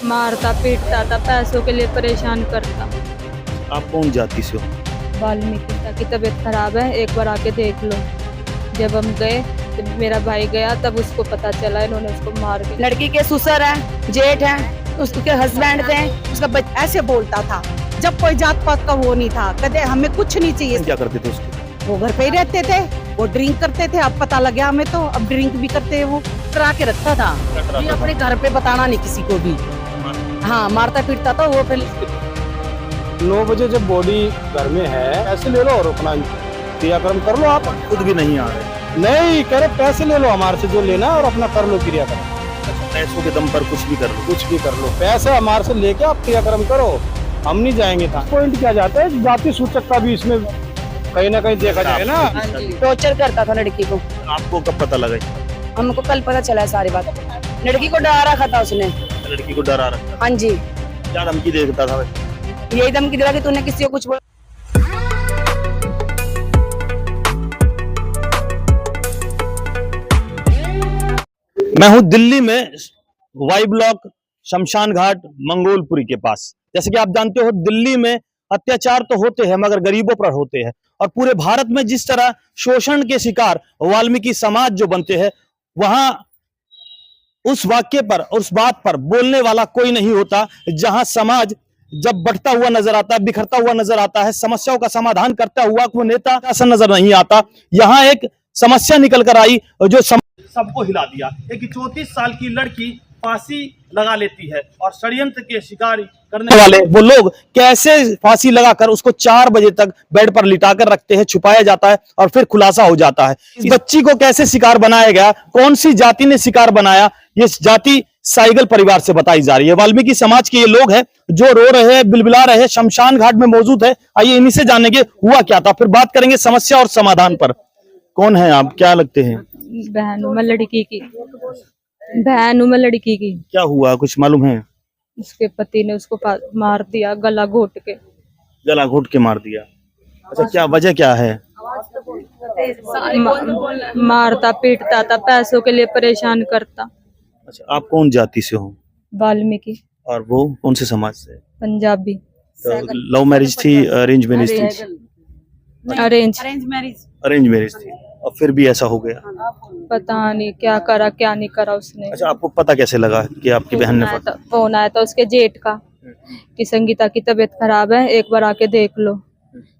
मारता पीटता था, पैसों के लिए परेशान करता। आप कौन जाति से हो? वाल्मीकि की तबीयत खराब है, एक बार आके देख लो। जब हम गए तो मेरा भाई गया, तब उसको पता चला इन्होंने उसको मार दिया। लड़की के ससुर है, जेठ है, उसके हस्बैंड थे, उसका बच्चा ऐसे बोलता था। जब कोई जात पात का वो नहीं था, कहते हमें कुछ नहीं चाहिए। क्या करते थे उसके? वो घर पे ही रहते थे, वो ड्रिंक करते थे। अब पता लग गया हमें, तो अब ड्रिंक भी करते हैं। वो करा के रखता था, ये अपने घर पे बताना नहीं किसी को भी। हाँ, मारता पीटता था वो। फिर 9 बजे जब बॉडी घर में है, पैसे ले लो और अपना क्रियाक्रम कर लो। आप खुद भी नहीं आ रहे? नहीं कह रहे, पैसे ले लो हमारे से जो लेना और अपना कर लो क्रियाक्रम। पैसों के दम पर कुछ भी कर लो? कुछ भी कर लो, पैसे हमारे से लेके आप क्रियाक्रम करो, हम नहीं जाएंगे। था पॉइंट क्या जाता है, जाति सूचक का भी इसमें कहीं ना कहीं देखा जाए ना। टॉर्चर करता था लड़की को। आपको कब पता लगा? हमको कल पता चला है सारी बात। लड़की को डरा रखा था उसने। लड़की को डरा रखा? हाँ जी, क्या धमकी देता था? यही धमकी दिला कि तूने किसी को कुछ बोला। मैं हूं दिल्ली में वाई ब्लॉक शमशान घाट मंगोलपुरी के पास। जैसे कि आप जानते हो, दिल्ली में अत्याचार तो होते हैं मगर गरीबों पर होते हैं। और पूरे भारत में जिस तरह शोषण के शिकार वाल्मीकि समाज जो बनते हैं, वहां उस वाक्य पर, उस बात पर बोलने वाला कोई नहीं होता। जहां समाज जब बढ़ता हुआ नजर आता है, बिखरता हुआ नजर आता है, समस्याओं का समाधान करता हुआ कोई नेता ऐसा नजर नहीं आता। यहाँ एक समस्या निकल कर आई जो सबको हिला दिया। एक 34 साल की लड़की फांसी लगा लेती है और षड्यंत्र के शिकार करने वाले वो लोग कैसे फांसी लगाकर उसको 4 बजे तक बेड पर लिटाकर रखते हैं, छुपाया जाता है और फिर खुलासा हो जाता है। इस बच्ची को कैसे शिकार बनाया गया, कौन सी जाति ने शिकार बनाया, ये जाति साइगल परिवार से बताई जा रही है। वाल्मीकि समाज के ये लोग हैं जो रो रहे हैं, बिलबिला रहे हैं, शमशान घाट में मौजूद है। आइए इन्हीं से जानेंगे हुआ क्या था, फिर बात करेंगे समस्या और समाधान पर। कौन है आप, क्या लगते हैं? बहन हूँ मैं लड़की की, बहन हूँ मैं लड़की की। क्या हुआ, कुछ मालूम है? उसके पति ने उसको मार दिया, गला घोट के। गला घोट के मार दिया? अच्छा, क्या वजह क्या है? मारता पीटता था, पैसों के लिए परेशान करता। अच्छा, आप कौन जाति से हो? वाल्मीकि। और वो कौन से समाज से? पंजाबी। तो लव मैरिज थी, अरेंज मैरिज थी? अरेंज मैरिज थी, और फिर भी ऐसा हो गया? पता नहीं क्या करा क्या नहीं करा उसने। अच्छा, आपको पता कैसे लगा कि आपकी बहन ने फोन आया था उसके जेठ का कि संगीता की तबीयत खराब है, एक बार आके देख लो।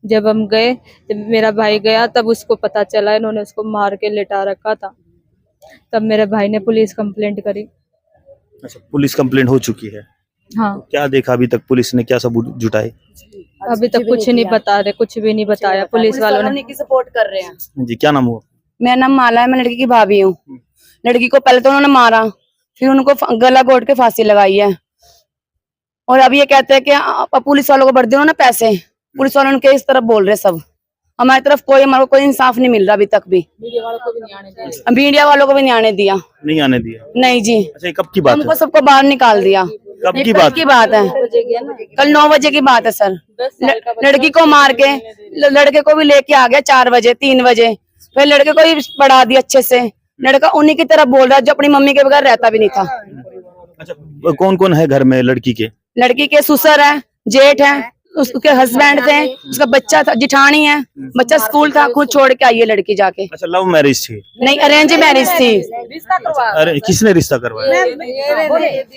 जब हम गए तो मेरा भाई गया, तब उसको पता चला इन्होंने उसको मार के लिटा रखा था। तब मेरे भाई ने पुलिस कंप्लेंट करी। अच्छा, पुलिस कंप्लेंट हो चुकी है? हाँ। क्या देखा अभी तक पुलिस ने, क्या सबूत जुटाए? अभी तक कुछ नहीं बता रहे, कुछ भी नहीं बताया पुलिस वालों ने। सपोर्ट कर रहे हैं जी। क्या नाम हुआ? मेरा नाम माला है, मैं लड़की की भाभी हूँ। लड़की को पहले तो उन्होंने मारा, फिर उनको गला घोट के फांसी लगाई है। और अब ये कहते हैं कि पुलिस वालों को बढ़ दिए उन्होंने पैसे। पुलिस वालों उनके इस तरफ बोल रहे सब। हमारी तरफ हमारे को कोई इंसाफ नहीं मिल रहा अभी तक भी। मीडिया वालों को भी नहीं आने दिया। नहीं आने दिया? नहीं जी। अच्छा, कब की बात है? हमको सबको बाहर निकाल दिया। कब की बात है? कल 9 बजे की बात है सर। लड़की को मार के लड़के को भी लेके आ गया 4 बजे 3 बजे। फिर लड़के को ही पढ़ा दिया अच्छे से। लड़का उन्हीं की तरफ बोल रहा है जो अपनी मम्मी के बगैर रहता भी नहीं था। अच्छा, कौन कौन है घर में लड़की के? लड़की के ससुर है, जेठ है, उसके हस्बैंड थे, उसका बच्चा था, जिठानी है, बच्चा स्कूल था, खुद छोड़ के आई है लड़की जाके। अच्छा, लव मैरिज थी? नहीं, अरेंज मैरिज थी। अरे किसने रिश्ता करवाया?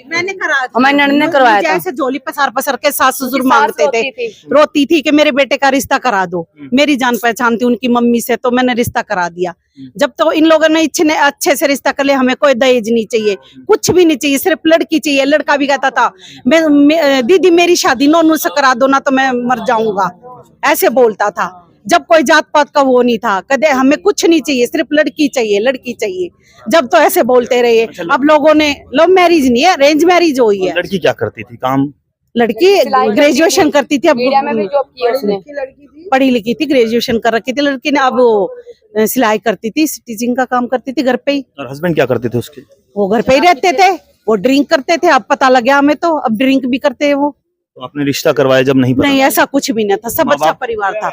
मैंने कराया, हमारी ननद ने करवाया था। ऐसे झोली पसार पसार के सास ससुर मांगते थे, रोती थी कि मेरे बेटे का रिश्ता करा दो। मेरी जान पहचान थी उनकी मम्मी से, तो मैंने रिश्ता करा दिया। जब तो इन लोगों ने अच्छे से रिश्ता कर लिया, हमें कोई दहेज नहीं चाहिए, कुछ भी नहीं चाहिए, सिर्फ लड़की चाहिए। लड़का भी कहता था दीदी मेरी शादी नोनू से करा दो ना तो मैं मर जाऊंगा, ऐसे बोलता था। जब कोई जात पात का वो नहीं था, कहते हमें कुछ नहीं चाहिए, सिर्फ लड़की चाहिए, लड़की चाहिए। जब तो ऐसे बोलते रहे। अब लोगों ने लव मैरिज नहीं है, अरेंज मैरिज हुई है। लड़की क्या करती थी काम? लड़की ग्रेजुएशन करती थी, अब पढ़ी लिखी थी, ग्रेजुएशन कर रखी थी लड़की ने। अब वो सिलाई करती थी, स्टिचिंग का काम करती थी घर पे ही। और हस्बैंड क्या करते थे उसके? वो घर पे ही रहते थे, वो ड्रिंक करते थे। अब पता लग गया हमें, तो अब ड्रिंक भी करते हैं वो। तो आपने रिश्ता करवाया जब नहीं पता? नहीं, ऐसा कुछ भी नहीं था, सब माँ अच्छा बाप? परिवार था।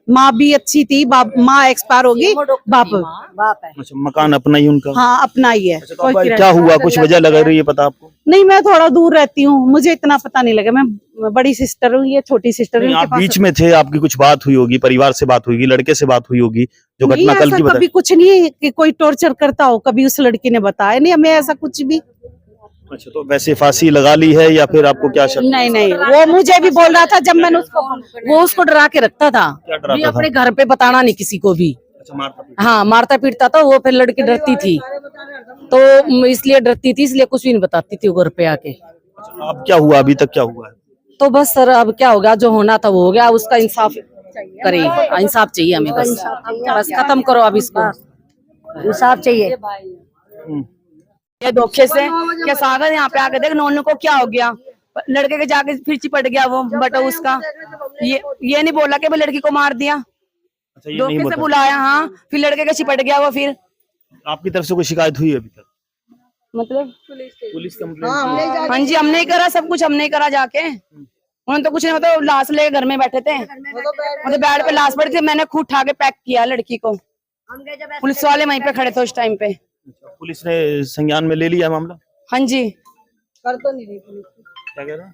माँ भी अच्छी थी, माँ एक्सपायर होगी, बाप अच्छा, मकान अपना ही उनका? हाँ अपना ही है। अच्छा, तो अब क्या हुआ, कुछ वजह लग रही है पता आपको? नहीं, मैं थोड़ा दूर रहती हूँ, मुझे इतना पता नहीं लगा। मैं बड़ी सिस्टर हूँ, ये छोटी सिस्टर नहीं, है। आप बीच में थे, आपकी कुछ बात हुई होगी, परिवार से बात हुई होगी, लड़के से बात हुई होगी, जो नहीं, घटना कल ऐसा की कभी बताई? कुछ नहीं कि कोई टॉर्चर करता हो, कभी उस लड़की ने बताया नहीं हमें ऐसा कुछ भी। अच्छा, तो वैसे फांसी लगा ली है या फिर आपको क्या शक? नहीं नहीं, वो मुझे भी बोल रहा था जब मैंने वो उसको डरा के रखता था, क्या डराता भी था? अपने घर पे बताना नहीं किसी को भी। अच्छा, मारता पीटा। हाँ, मारता पीटता था वो, फिर लड़की डरती थी, तो इसलिए डरती थी, इसलिए कुछ भी नहीं बताती थी वो घर पे आके। अच्छा, अब क्या हुआ, अभी तक क्या हुआ है? तो बस सर, अब क्या होगा, जो होना था वो हो गया, उसका इंसाफ करे, इंसाफ चाहिए हमें, बस खत्म करो अब इसको, इंसाफ चाहिए। ये धोखे से क्या सागर यहाँ पे आके देख, नोनू को क्या हो गया, लड़के के जाके फिर चिपट गया वो, बट उसका ये नहीं बोला कि वो लड़की को मार दिया, अच्छा, ये नहीं धोखे से बता। बुलाया, हाँ, फिर लड़के के चिपट गया वो। फिर आपकी तरफ से कोई शिकायत हुई है अभी तक? मतलब पुलिस कंप्लेंट? हाँ जी, हमने ही करा, सब कुछ हमने ही करा जाके। उन्होंने तो कुछ नहीं, मतलब लाश लेके घर में बैठे थे, मतलब बेड पे लाश पड़ी थी, मैंने खुद उठा के पैक किया लड़की को, पुलिस वाले वहीं पे खड़े थे उस टाइम पे। पुलिस ने संज्ञान में ले लिया मामला? हाँ जी। कर तो नहीं रही पुलिस, क्या कह रहा?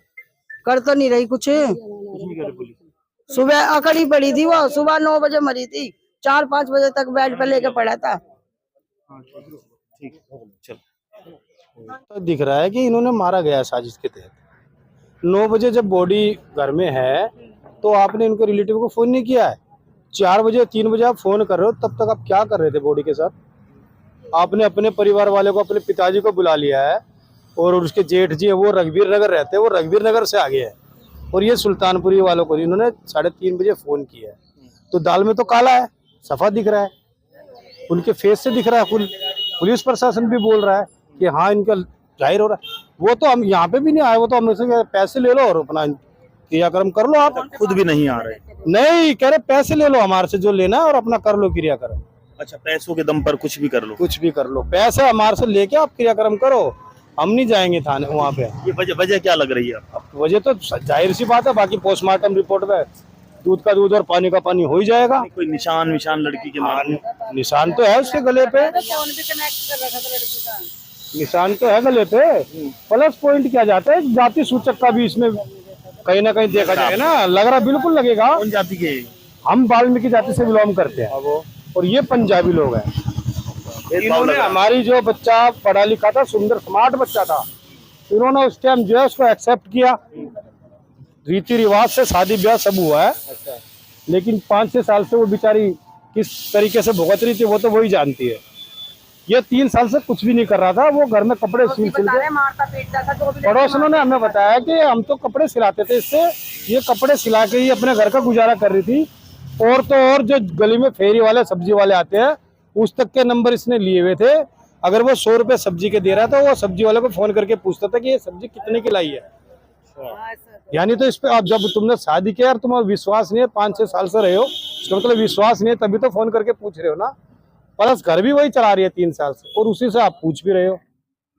कर तो नहीं रही कुछ। कुछ नहीं कर रही पुलिस। सुबह अकड़ी पड़ी थी, वो सुबह 9 बजे मरी थी, 4-5 बजे तक बेड पे लेके पड़ा था। ठीक, चल। तो दिख रहा है कि इन्होंने मारा गया है साजिश के तहत। 9 बजे जब बॉडी घर में है तो आपने इनके रिलेटिव को फोन नहीं किया है। 4 बजे 3 बजे आप फोन कर रहे हो, तब तक आप क्या कर रहे थे बॉडी के साथ? आपने अपने परिवार वाले को, अपने पिताजी को बुला लिया है, और उसके जेठ जी है वो रघुवीर नगर रहते हैं, वो रघुवीर नगर से आगे है, और ये सुल्तानपुरी वालों को इन्होंने 3:30 बजे फोन किया है। तो दाल में तो काला है, सफा दिख रहा है, उनके फेस से दिख रहा है। पुलिस प्रशासन भी बोल रहा है कि हाँ इनका जाहिर हो रहा है। वो तो हम यहाँ पे भी नहीं आए, वो तो हमने से पैसे ले लो और अपना क्रियाक्रम कर लो। आप खुद भी नहीं आ रहे? नहीं कह रहे, पैसे ले लो हमारे से जो लेना है और अपना कर लो क्रियाक्रम। अच्छा, पैसों के दम पर कुछ भी कर लो? कुछ भी कर लो, पैसे हमारे से लेके आप क्रियाक्रम करो, हम नहीं जाएंगे थाने वहाँ पे। ये वजह क्या लग रही है आपको? वजह तो जाहिर सी बात है, बाकी पोस्टमार्टम रिपोर्ट में दूध का दूध और पानी का पानी हो ही जाएगा। कोई निशान लड़की के मारने? निशान तो है उसके गले पे, निशान तो है गले पे। प्लस पॉइंट क्या जाता है, जाति सूचक का भी इसमें कहीं ना कहीं देखा जाए ना, लग रहा बिल्कुल लगेगा। कौन जाति के? हम वाल्मीकि जाति से बिलोंग करते हैं, और ये पंजाबी लोग हैं। इन्होंने हमारी जो बच्चा पढ़ा लिखा था, सुंदर स्मार्ट बच्चा था, इन्होंने उस टाइम जो है उसको एक्सेप्ट किया, रीति रिवाज से शादी ब्याह सब हुआ है। लेकिन 5-6 साल से वो बेचारी किस तरीके से भुगत रही थी वो तो वही जानती है। ये 3 साल से कुछ भी नहीं कर रहा था, वो घर में कपड़े सिल के, पड़ोसियों ने हमें बताया कि हम तो कपड़े सिलाते थे इससे, ये कपड़े सिला के ही अपने घर का गुजारा कर रही थी। और तो और जो गली में फेरी वाले सब्जी वाले आते हैं उस तक के नंबर इसने लिए हुए थे। अगर वो 100 रुपए सब्जी के दे रहा था, वो सब्जी वाले को फोन करके पूछता था कि ये सब्जी कितने की लाई है। यानी तो इस पे आप, जब तुमने शादी किया और तुम्हें विश्वास नहीं है, 5-6 साल से रहे हो, इसका मतलब विश्वास नहीं है, तभी तो फोन करके पूछ रहे हो ना। प्लस घर भी वही चला रही है 3 साल से, और उसी से आप पूछ भी रहे हो।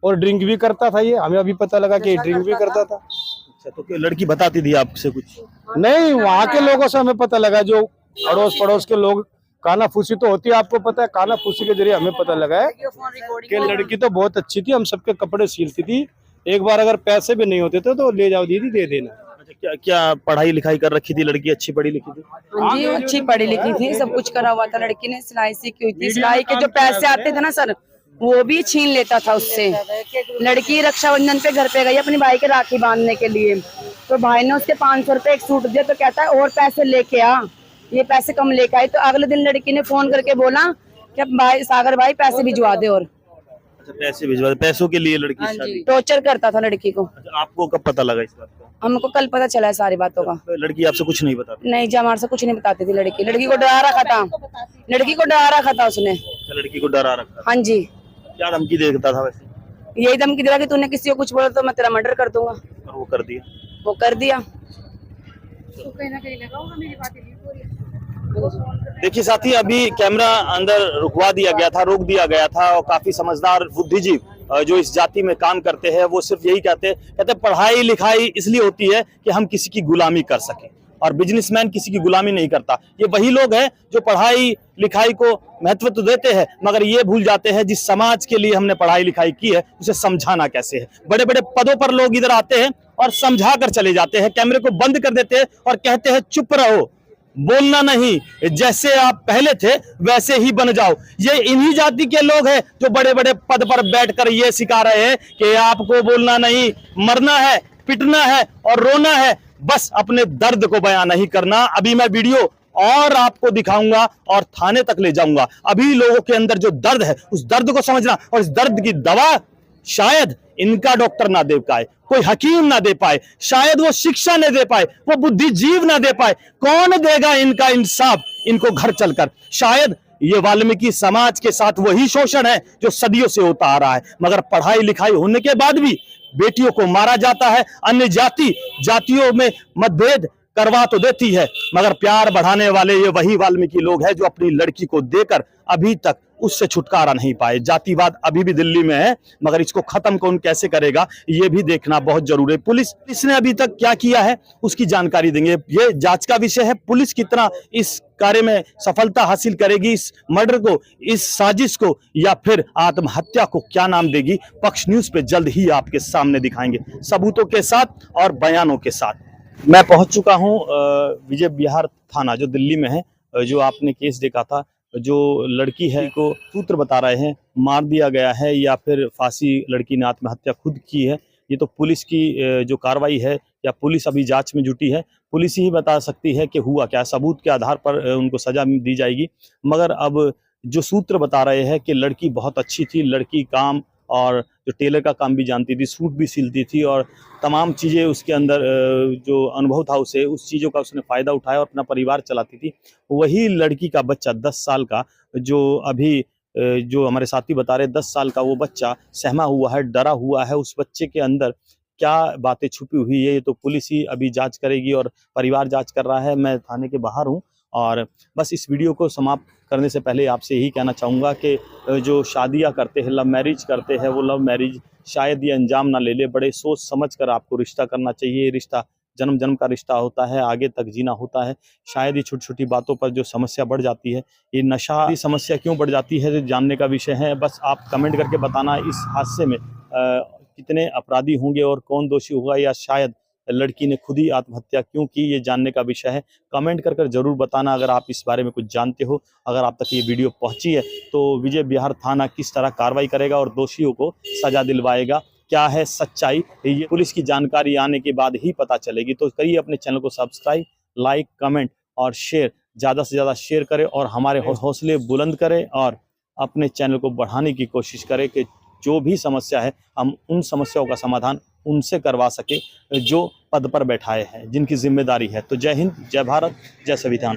और ड्रिंक भी करता था ये, हमें अभी पता लगा कि ड्रिंक भी करता था। अच्छा, तो क्या लड़की बताती थी आपसे कुछ? नहीं, वहाँ के लोगों से हमें पता लगा, जो अड़ोस पड़ोस के लोग, काना फूसी तो होती है, आपको पता है, काना फूसी के जरिए हमें पता लगा है कि लड़की तो बहुत अच्छी थी, हम सबके कपड़े सिलती थी। एक बार अगर पैसे भी नहीं होते थे तो ले जाओ दीदी, दे देना। अच्छा, क्या पढ़ाई लिखाई कर रखी थी लड़की? अच्छी पढ़ी लिखी थी? हाँ जी, अच्छी पढ़ी लिखी थी, सब कुछ करा हुआ था लड़की ने, सिलाई सीखी हुई थी। सिलाई के जो पैसे आते थे ना सर, वो भी छीन लेता था उससे। लड़की रक्षाबंधन पे घर पे गई अपनी भाई के राखी बांधने के लिए, तो भाई ने उसके 500 रुपए एक सूट दिया, तो कहता है और पैसे लेके आ, ये पैसे कम लेके आई। तो अगले दिन लड़की ने फोन करके बोला कि भाई सागर भाई पैसे भिजवा दे। और अच्छा, पैसे भिजवा दे, पैसों के लिए लड़की शादी? टॉर्चर करता था लड़की को। अच्छा, आपको कब पता लगा इस बात का? हमको कल पता चला है सारी बातों का। तो लड़की आपसे कुछ नहीं बताती? नहीं जी, हमारे से कुछ नहीं बताती थी लड़की। लड़की को डरा रखा था, लड़की को डरा रखा था उसने। अच्छा, लड़की को डरा रखा? हाँ जी। क्या धमकी देता था वैसे? यही धमकी दे रहा कि तूने किसी को कुछ बोला तो मैं तेरा मर्डर कर दूंगा। और वो कर दिया? वो कर दिया। देखिए साथी, अभी कैमरा अंदर रुकवा दिया गया था, रोक दिया गया था, और काफी समझदार बुद्धिजीवी जो इस जाति में काम करते हैं वो सिर्फ यही कहते पढ़ाई लिखाई इसलिए होती है कि हम किसी की गुलामी कर सकें, और बिजनेसमैन किसी की गुलामी नहीं करता। ये वही लोग हैं जो पढ़ाई लिखाई को महत्व तो देते हैं, मगर ये भूल जाते हैं जिस समाज के लिए हमने पढ़ाई लिखाई की है उसे समझाना कैसे है। बड़े बड़े पदों पर लोग इधर आते हैं और समझा कर चले जाते हैं, कैमरे को बंद कर देते हैं और कहते हैं चुप रहो, बोलना नहीं, जैसे आप पहले थे वैसे ही बन जाओ। ये इन्हीं जाति के लोग हैं जो बड़े बड़े पद पर बैठकर ये सिखा रहे हैं कि आपको बोलना नहीं, मरना है, पिटना है और रोना है, बस अपने दर्द को बयां नहीं करना। अभी मैं वीडियो और आपको दिखाऊंगा और थाने तक ले जाऊंगा। अभी लोगों के अंदर जो दर्द है उस दर्द को समझना, और इस दर्द की दवा शायद इनका डॉक्टर ना दे पाए, कोई हकीम ना दे पाए, शायद वो शिक्षा न दे पाए, वो बुद्धिजीव ना दे पाए। कौन देगा इनका इंसाफ इनको घर चलकर? शायद ये वाल्मीकि समाज के साथ वही शोषण है जो सदियों से होता आ रहा है। मगर पढ़ाई लिखाई होने के बाद भी बेटियों को मारा जाता है। अन्य जातियों में मतभेद करवा तो देती है, मगर प्यार बढ़ाने वाले ये वही वाल्मीकि लोग हैं जो अपनी लड़की को देकर अभी तक उससे छुटकारा नहीं पाए। जातिवाद अभी भी दिल्ली में है, मगर इसको खत्म कौन कैसे करेगा ये भी देखना बहुत जरूरी है। पुलिस ने अभी तक क्या किया है उसकी जानकारी देंगे, ये जांच का विषय है। पुलिस कितना इस कार्य में सफलता हासिल करेगी, इस मर्डर को, इस साजिश को, या फिर आत्महत्या को क्या नाम देगी, पक्ष न्यूज पे जल्द ही आपके सामने दिखाएंगे सबूतों के साथ और बयानों के साथ। मैं पहुंच चुका हूं विजय विहार थाना जो दिल्ली में है। जो आपने केस देखा था, जो लड़की है को सूत्र बता रहे हैं मार दिया गया है या फिर फांसी, लड़की ने आत्महत्या खुद की है, ये तो पुलिस की जो कार्रवाई है या पुलिस अभी जांच में जुटी है, पुलिस ही बता सकती है कि हुआ क्या। सबूत के आधार पर उनको सजा दी जाएगी। मगर अब जो सूत्र बता रहे हैं कि लड़की बहुत अच्छी थी, लड़की काम और जो टेलर का काम भी जानती थी, सूट भी सिलती थी और तमाम चीज़ें उसके अंदर जो अनुभव था उसे, उस चीज़ों का उसने फ़ायदा उठाया और अपना परिवार चलाती थी। वही लड़की का बच्चा 10 साल का, जो अभी जो हमारे साथी बता रहे 10 साल का वो बच्चा सहमा हुआ है, डरा हुआ है। उस बच्चे के अंदर क्या बातें छुपी हुई है ये तो पुलिस ही अभी जांच करेगी और परिवार जांच कर रहा है। मैं थाने के बाहर हूँ और बस इस वीडियो को समाप्त करने से पहले आपसे यही कहना चाहूँगा कि जो शादियाँ करते हैं, लव मैरिज करते हैं, वो लव मैरिज शायद ये अंजाम ना ले ले। बड़े सोच समझ कर आपको रिश्ता करना चाहिए। रिश्ता जन्म जन्म का रिश्ता होता है, आगे तक जीना होता है। शायद ये छोटी छोटी बातों पर जो समस्या बढ़ जाती है, ये नशा की समस्या क्यों बढ़ जाती है, तो जानने का विषय है। बस आप कमेंट करके बताना इस हादसे में कितने अपराधी होंगे और कौन दोषी होगा, या शायद लड़की ने खुद ही आत्महत्या क्यों की, ये जानने का विषय है। कमेंट कर जरूर बताना अगर आप इस बारे में कुछ जानते हो। अगर आप तक ये वीडियो पहुंची है तो विजय विहार थाना किस तरह कार्रवाई करेगा और दोषियों को सजा दिलवाएगा, क्या है सच्चाई, ये पुलिस की जानकारी आने के बाद ही पता चलेगी। तो करिए अपने चैनल को सब्सक्राइब, लाइक, कमेंट और शेयर, ज़्यादा से ज़्यादा शेयर करें और हमारे हौसले बुलंद करें और अपने चैनल को बढ़ाने की कोशिश करें कि जो भी समस्या है हम उन समस्याओं का समाधान उनसे करवा सके जो पद पर बैठाए हैं, जिनकी जिम्मेदारी है। तो जय हिंद, जय भारत, जय संविधान।